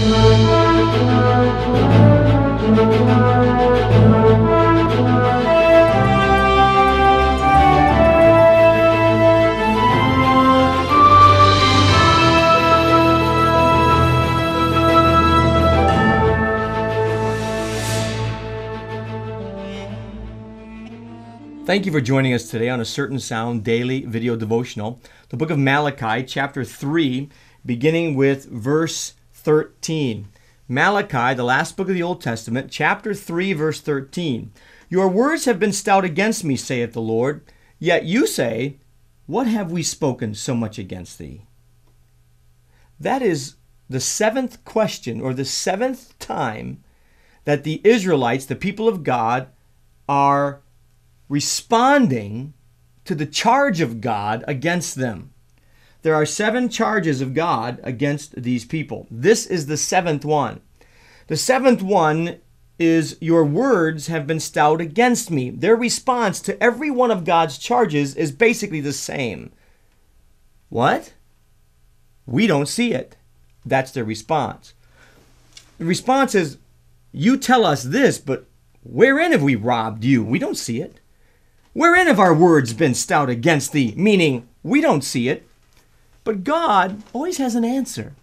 Thank you for joining us today on A Certain Sound Daily Video Devotional, the book of Malachi, chapter 3, beginning with verse 13. Malachi, the last book of the Old Testament, chapter 3, verse 13. Your words have been stout against me, saith the Lord. Yet you say, what have we spoken so much against thee? That is the seventh question, or the seventh time that the Israelites, the people of God, are responding to the charge of God against them. There are 7 charges of God against these people. This is the 7th one. The 7th one is, your words have been stout against me. Their response to every one of God's charges is basically the same. What? We don't see it. That's their response. The response is, you tell us this, but wherein have we robbed you? We don't see it. Wherein have our words been stout against thee? Meaning, we don't see it. But God always has an answer.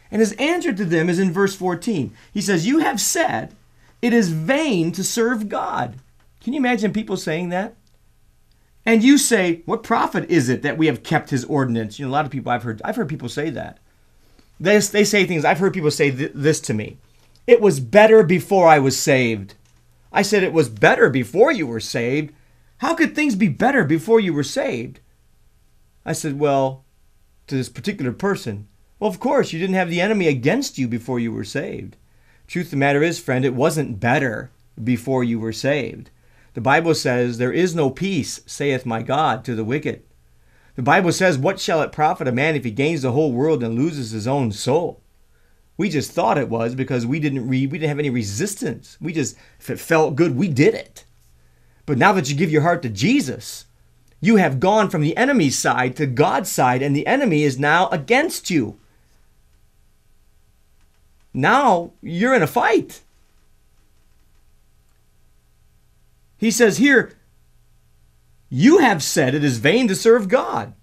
And his answer to them is in verse 14. He says, you have said, it is vain to serve God. Can you imagine people saying that? And you say, what profit is it that we have kept his ordinance? You know, a lot of people, I've heard people say that. They say things, I've heard people say this to me. It was better before I was saved. I said, it was better before you were saved. How could things be better before you were saved? I said, well, to this particular person, well, of course, you didn't have the enemy against you before you were saved. Truth of the matter is, friend, it wasn't better before you were saved. The Bible says, there is no peace, saith my God, to the wicked. The Bible says, what shall it profit a man if he gains the whole world and loses his own soul? We just thought it was because we didn't have any resistance. If it felt good, we did it. But now that you give your heart to Jesus, you have gone from the enemy's side to God's side, and the enemy is now against you. Now you're in a fight. He says here, you have said it is vain to serve God.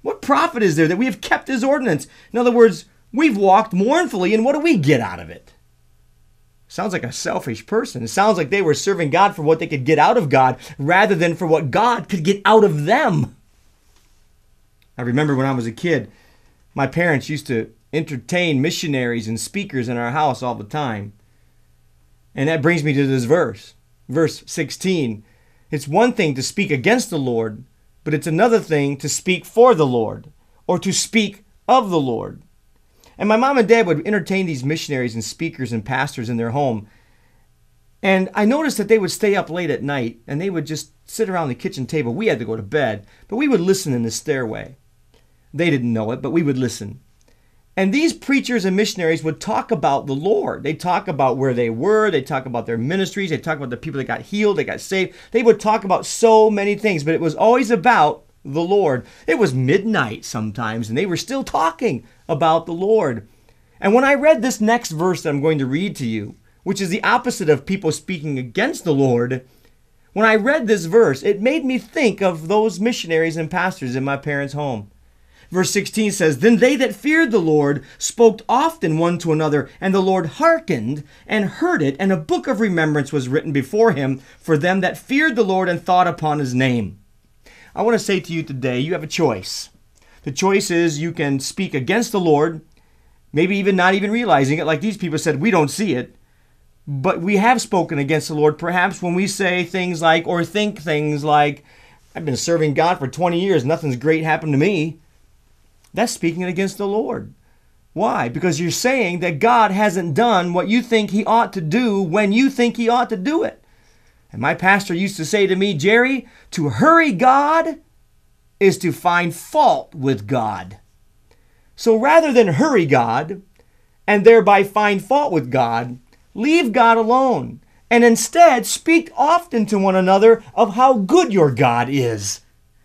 What profit is there that we have kept his ordinance? In other words, we've walked mournfully, and what do we get out of it? Sounds like a selfish person. It sounds like they were serving God for what they could get out of God rather than for what God could get out of them. I remember when I was a kid, my parents used to entertain missionaries and speakers in our house all the time. And that brings me to this verse, verse 16. It's one thing to speak against the Lord, but it's another thing to speak for the Lord or to speak of the Lord. And my mom and dad would entertain these missionaries and speakers and pastors in their home. And I noticed that they would stay up late at night and they would just sit around the kitchen table. We had to go to bed, but we would listen in the stairway. They didn't know it, but we would listen. And these preachers and missionaries would talk about the Lord. They'd talk about where they were. They'd talk about their ministries. They'd talk about the people that got healed, that got saved. They would talk about so many things, but it was always about the Lord. It was midnight sometimes, and they were still talking about the Lord. And when I read this next verse that I'm going to read to you, which is the opposite of people speaking against the Lord, when I read this verse, it made me think of those missionaries and pastors in my parents' home. Verse 16 says, then they that feared the Lord spoke often one to another, and the Lord hearkened and heard it, and a book of remembrance was written before him for them that feared the Lord and thought upon his name. I want to say to you today, you have a choice. The choice is you can speak against the Lord, maybe even not even realizing it, like these people said, we don't see it. But we have spoken against the Lord, perhaps when we say things like, or think things like, I've been serving God for 20 years, nothing's great happened to me. That's speaking against the Lord. Why? Because you're saying that God hasn't done what you think he ought to do when you think he ought to do it. And my pastor used to say to me, Jerry, to hurry God is to find fault with God. So rather than hurry God and thereby find fault with God, leave God alone and instead speak often to one another of how good your God is.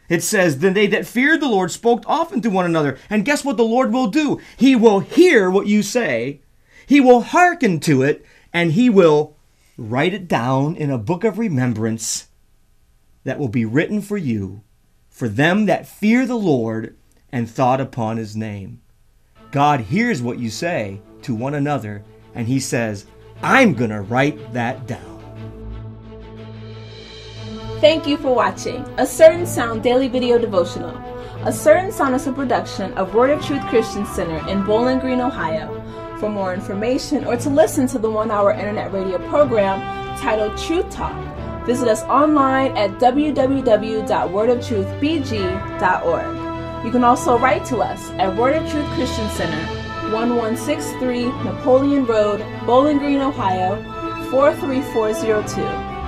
It says, then they that feared the Lord spoke often to one another. And guess what the Lord will do? He will hear what you say. He will hearken to it, and he will write it down in a book of remembrance that will be written for you, for them that fear the Lord and thought upon his name. God hears what you say to one another, and he says, I'm going to write that down. Thank you for watching A Certain Sound Daily Video Devotional. A Certain Sound is a production of Word of Truth Christian Center in Bowling Green, Ohio. For more information or to listen to the 1-hour internet radio program titled Truth Talk, visit us online at www.wordoftruthbg.org. You can also write to us at Word of Truth Christian Center, 1163 Napoleon Road, Bowling Green, Ohio, 43402,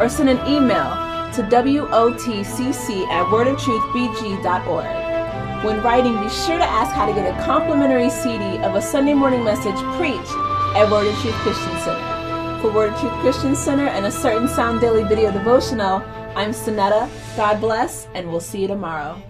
or send an email to wotcc@wordoftruthbg.org. When writing, be sure to ask how to get a complimentary CD of a Sunday morning message preached at Word of Truth Christian Center. For Word of Truth Christian Center and A Certain Sound Daily Video Devotional, I'm Sonetta. God bless, and we'll see you tomorrow.